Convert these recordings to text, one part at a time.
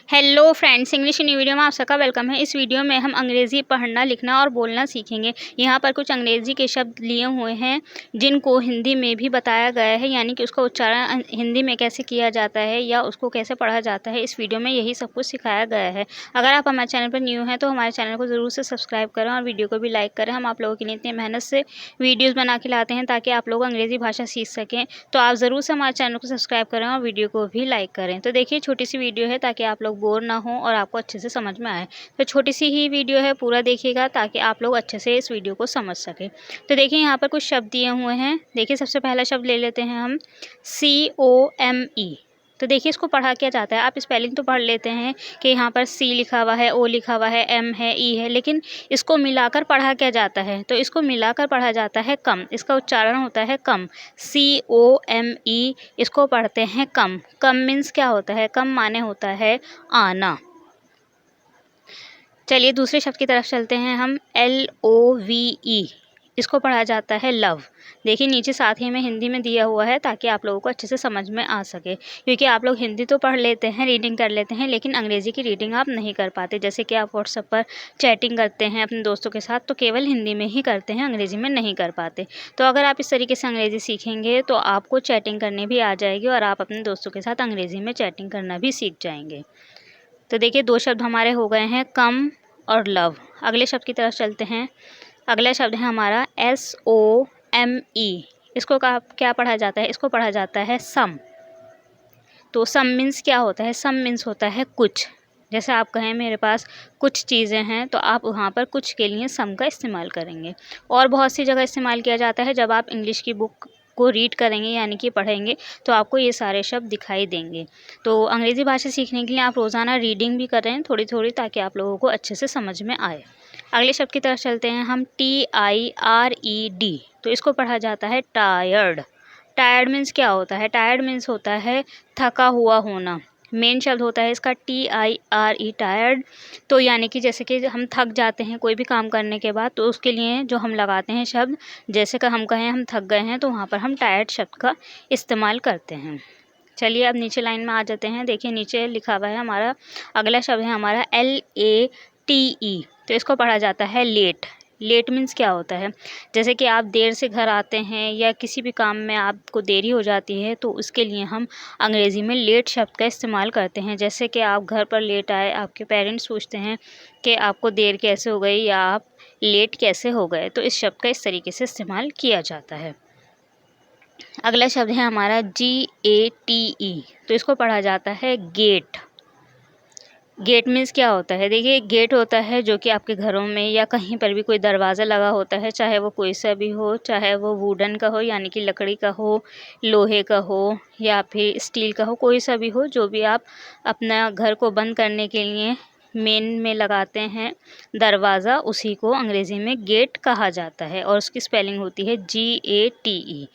Hello friends, English new video में आप सबका वेलकम है। इस वीडियो में हम अंग्रेज़ी पढ़ना, लिखना और बोलना सीखेंगे। यहाँ पर कुछ अंग्रेज़ी के शब्द लिए हुए हैं जिनको हिंदी में भी बताया गया है, यानी कि उसका उच्चारण हिंदी में कैसे किया जाता है या उसको कैसे पढ़ा जाता है। इस वीडियो में यही सब कुछ सिखाया गया है। अगर आप हमारे चैनल पर न्यू हैं तो हमारे चैनल को ज़रूर से सब्सक्राइब करें और वीडियो को भी लाइक करें। हम आप लोगों के लिए इतनी मेहनत से वीडियोज़ बना के लाते हैं ताकि आप लोग अंग्रेज़ी भाषा सीख सकें। तो आप ज़रूर से हमारे चैनल को सब्सक्राइब करें और वीडियो को भी लाइक करें। तो देखिए, छोटी सी वीडियो है ताकि आप लोग बोर ना हो और आपको अच्छे से समझ में आए। तो छोटी सी ही वीडियो है, पूरा देखिएगा ताकि आप लोग अच्छे से इस वीडियो को समझ सकें। तो देखिए, यहाँ पर कुछ शब्द दिए हुए हैं। देखिए, सबसे पहला शब्द ले लेते हैं हम COME। तो देखिए, इसको पढ़ा क्या जाता है। आप स्पेलिंग तो पढ़ लेते हैं कि यहाँ पर C लिखा हुआ है, O लिखा हुआ है, M है, E है, लेकिन इसको मिलाकर पढ़ा क्या जाता है। तो इसको मिलाकर पढ़ा जाता है कम। इसका उच्चारण होता है कम, COME। इसको पढ़ते हैं कम। कम मीन्स क्या होता है? कम माने होता है आना। चलिए दूसरे शब्द की तरफ चलते हैं हम। LOVE। इसको पढ़ा जाता है लव। देखिए, नीचे साथ ही में हिंदी में दिया हुआ है ताकि आप लोगों को अच्छे से समझ में आ सके, क्योंकि आप लोग हिंदी तो पढ़ लेते हैं, रीडिंग कर लेते हैं, लेकिन अंग्रेज़ी की रीडिंग आप नहीं कर पाते। जैसे कि आप व्हाट्सएप पर चैटिंग करते हैं अपने दोस्तों के साथ, तो केवल हिंदी में ही करते हैं, अंग्रेज़ी में नहीं कर पाते। तो अगर आप इस तरीके से अंग्रेज़ी सीखेंगे तो आपको चैटिंग करनी भी आ जाएगी और आप अपने दोस्तों के साथ अंग्रेज़ी में चैटिंग करना भी सीख जाएंगे। तो देखिए, दो शब्द हमारे हो गए हैं, कम और लव। अगले शब्द की तरफ चलते हैं। अगला शब्द है हमारा SOME। इसको क्या पढ़ा जाता है? इसको पढ़ा जाता है सम। तो सम मीन्स क्या होता है? सम मीन्स होता है कुछ। जैसे आप कहें मेरे पास कुछ चीज़ें हैं, तो आप वहाँ पर कुछ के लिए सम का इस्तेमाल करेंगे। और बहुत सी जगह इस्तेमाल किया जाता है। जब आप इंग्लिश की बुक को रीड करेंगे यानी कि पढ़ेंगे, तो आपको ये सारे शब्द दिखाई देंगे। तो अंग्रेज़ी भाषा सीखने के लिए आप रोज़ाना रीडिंग भी करें थोड़ी थोड़ी, ताकि आप लोगों को अच्छे से समझ में आए। अगले शब्द की तरफ चलते हैं हम। TIRED। तो इसको पढ़ा जाता है टायर्ड। टायर्ड मीन्स क्या होता है? टायर्ड मीन्स होता है थका हुआ होना। मेन शब्द होता है इसका TIRE, टायर्ड। तो यानी कि जैसे कि हम थक जाते हैं कोई भी काम करने के बाद, तो उसके लिए जो हम लगाते हैं शब्द, जैसे कि हम कहें हम थक गए हैं, तो वहाँ पर हम टायर्ड शब्द का इस्तेमाल करते हैं। चलिए अब नीचे लाइन में आ जाते हैं। देखिए, नीचे लिखा हुआ है हमारा अगला शब्द है हमारा LATE। तो इसको पढ़ा जाता है लेट। लेट मीन्स क्या होता है? जैसे कि आप देर से घर आते हैं या किसी भी काम में आपको देरी हो जाती है, तो उसके लिए हम अंग्रेज़ी में लेट शब्द का इस्तेमाल करते हैं। जैसे कि आप घर पर लेट आए, आपके पेरेंट्स पूछते हैं कि आपको देर कैसे हो गई या आप लेट कैसे हो गए, तो इस शब्द का इस तरीके से इस्तेमाल किया जाता है। अगला शब्द है हमारा GATE। तो इसको पढ़ा जाता है गेट। गेट मीन्स क्या होता है? देखिए, गेट होता है जो कि आपके घरों में या कहीं पर भी कोई दरवाज़ा लगा होता है, चाहे वो कोई सा भी हो, चाहे वो वुडन का हो यानी कि लकड़ी का हो, लोहे का हो या फिर स्टील का हो, कोई सा भी हो, जो भी आप अपना घर को बंद करने के लिए मेन में लगाते हैं दरवाज़ा, उसी को अंग्रेज़ी में गेट कहा जाता है और उसकी स्पेलिंग होती है GATE।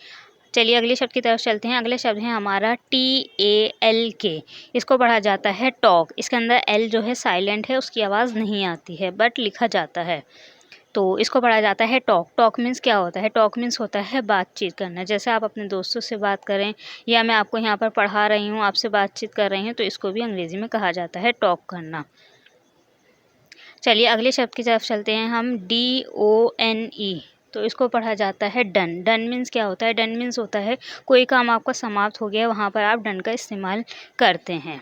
चलिए अगले शब्द की तरफ चलते हैं। अगला शब्द है हमारा TALK। इसको पढ़ा जाता है टॉक। इसके अंदर L जो है साइलेंट है, उसकी आवाज़ नहीं आती है, बट लिखा जाता है। तो इसको पढ़ा जाता है टॉक। टॉक मीन्स क्या होता है? टॉक मीन्स होता है बातचीत करना। जैसे आप अपने दोस्तों से बात करें या मैं आपको यहाँ पर पढ़ा रही हूँ, आपसे बातचीत कर रही हूँ, तो इसको भी अंग्रेज़ी में कहा जाता है टॉक करना। चलिए अगले शब्द की तरफ चलते हैं हम। DONE। तो इसको पढ़ा जाता है डन। डन मीन्स क्या होता है? डन मीन्स होता है कोई काम आपका समाप्त हो गया, वहाँ पर आप डन का इस्तेमाल करते हैं।